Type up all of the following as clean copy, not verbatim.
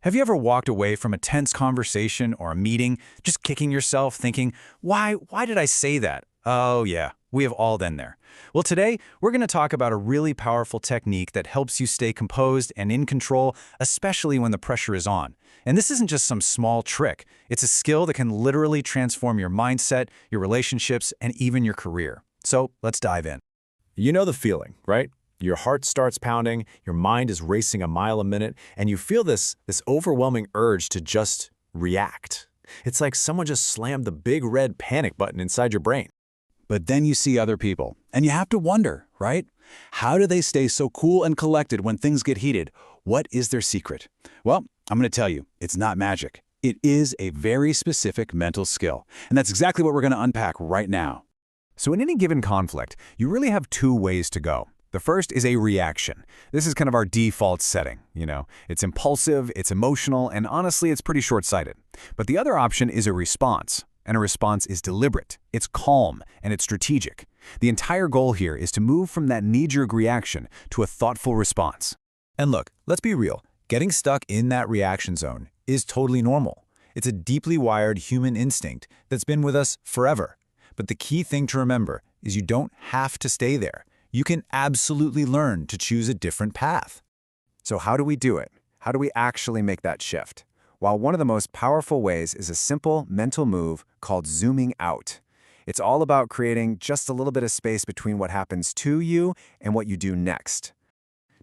Have you ever walked away from a tense conversation or a meeting, just kicking yourself, thinking, why did I say that? Oh yeah, we have all been there. Well, today, we're going to talk about a really powerful technique that helps you stay composed and in control, especially when the pressure is on. And this isn't just some small trick. It's a skill that can literally transform your mindset, your relationships, and even your career. So let's dive in. You know the feeling, right? Your heart starts pounding, your mind is racing a mile a minute, and you feel this overwhelming urge to just react. It's like someone just slammed the big red panic button inside your brain. But then you see other people, and you have to wonder, right? How do they stay so cool and collected when things get heated? What is their secret? Well, I'm going to tell you, it's not magic. It is a very specific mental skill, and that's exactly what we're going to unpack right now. So in any given conflict, you really have two ways to go. The first is a reaction. This is kind of our default setting, It's impulsive, it's emotional, and honestly, it's pretty short-sighted. But the other option is a response. And a response is deliberate, it's calm, and it's strategic. The entire goal here is to move from that knee-jerk reaction to a thoughtful response. And look, let's be real. Getting stuck in that reaction zone is totally normal. It's a deeply wired human instinct that's been with us forever. But the key thing to remember is you don't have to stay there. You can absolutely learn to choose a different path. So how do we do it? How do we actually make that shift? Well, one of the most powerful ways is a simple mental move called zooming out. It's all about creating just a little bit of space between what happens to you and what you do next.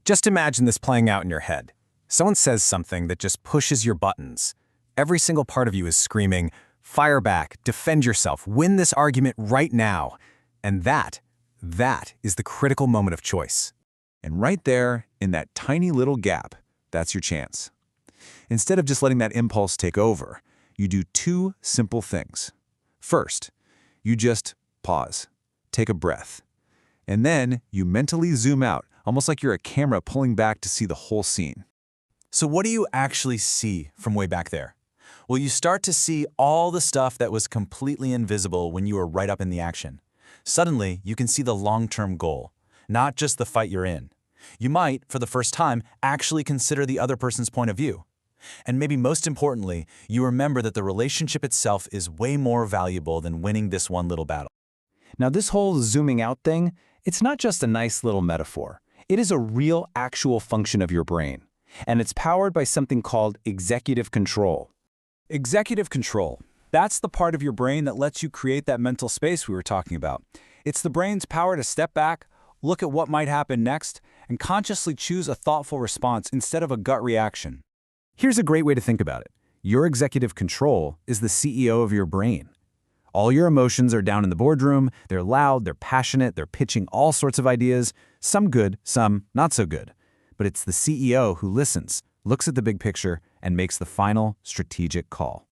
Just imagine this playing out in your head. Someone says something that just pushes your buttons. Every single part of you is screaming, "Fire back, defend yourself, win this argument right now." And that is the critical moment of choice. And right there, in that tiny little gap, that's your chance. Instead of just letting that impulse take over, you do two simple things. First, you just pause, take a breath, and then you mentally zoom out, almost like you're a camera pulling back to see the whole scene. So what do you actually see from way back there? Well, you start to see all the stuff that was completely invisible when you were right up in the action. Suddenly, you can see the long-term goal, not just the fight you're in. You might, for the first time, actually consider the other person's point of view. And maybe most importantly, you remember that the relationship itself is way more valuable than winning this one little battle. Now, this whole zooming out thing, it's not just a nice little metaphor. It is a real, actual function of your brain. And it's powered by something called executive control. Executive control. That's the part of your brain that lets you create that mental space we were talking about. It's the brain's power to step back, look at what might happen next, and consciously choose a thoughtful response instead of a gut reaction. Here's a great way to think about it. Your executive control is the CEO of your brain. All your emotions are down in the boardroom, they're loud, they're passionate, they're pitching all sorts of ideas, some good, some not so good. But it's the CEO who listens, looks at the big picture, and makes the final strategic call.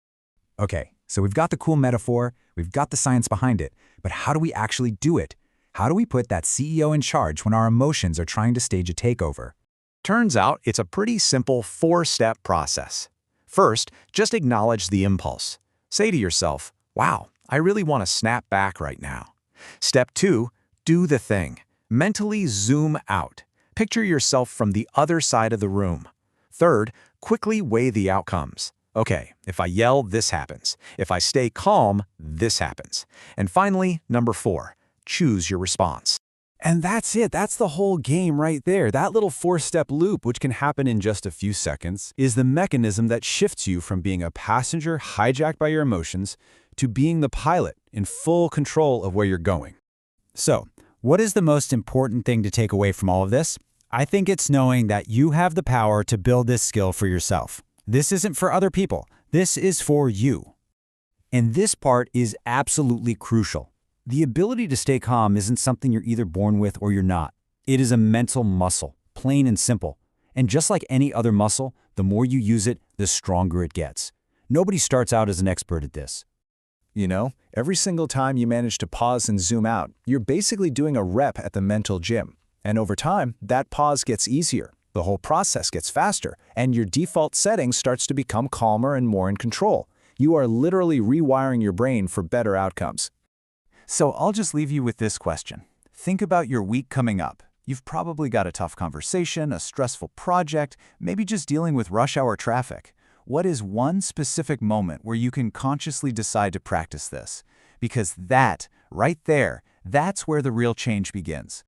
Okay. So we've got the cool metaphor, we've got the science behind it, but how do we actually do it? How do we put that CEO in charge when our emotions are trying to stage a takeover? Turns out it's a pretty simple four-step process. First, just acknowledge the impulse. Say to yourself, "Wow, I really want to snap back right now." Step 2, do the thing. Mentally zoom out. Picture yourself from the other side of the room. Third, quickly weigh the outcomes. Okay, if I yell, this happens. If I stay calm, this happens. And finally, number 4, choose your response. And that's it. That's the whole game right there. That little 4-step loop, which can happen in just a few seconds, is the mechanism that shifts you from being a passenger hijacked by your emotions to being the pilot in full control of where you're going. So, what is the most important thing to take away from all of this? I think it's knowing that you have the power to build this skill for yourself. This isn't for other people. This is for you. And this part is absolutely crucial. The ability to stay calm isn't something you're either born with or you're not. It is a mental muscle, plain and simple. And just like any other muscle, the more you use it, the stronger it gets. Nobody starts out as an expert at this. Every single time you manage to pause and zoom out, you're basically doing a rep at the mental gym. And over time, that pause gets easier. The whole process gets faster, and your default setting starts to become calmer and more in control. You are literally rewiring your brain for better outcomes. So I'll just leave you with this question. Think about your week coming up. You've probably got a tough conversation, a stressful project, maybe just dealing with rush hour traffic. What is one specific moment where you can consciously decide to practice this? Because that, right there, that's where the real change begins.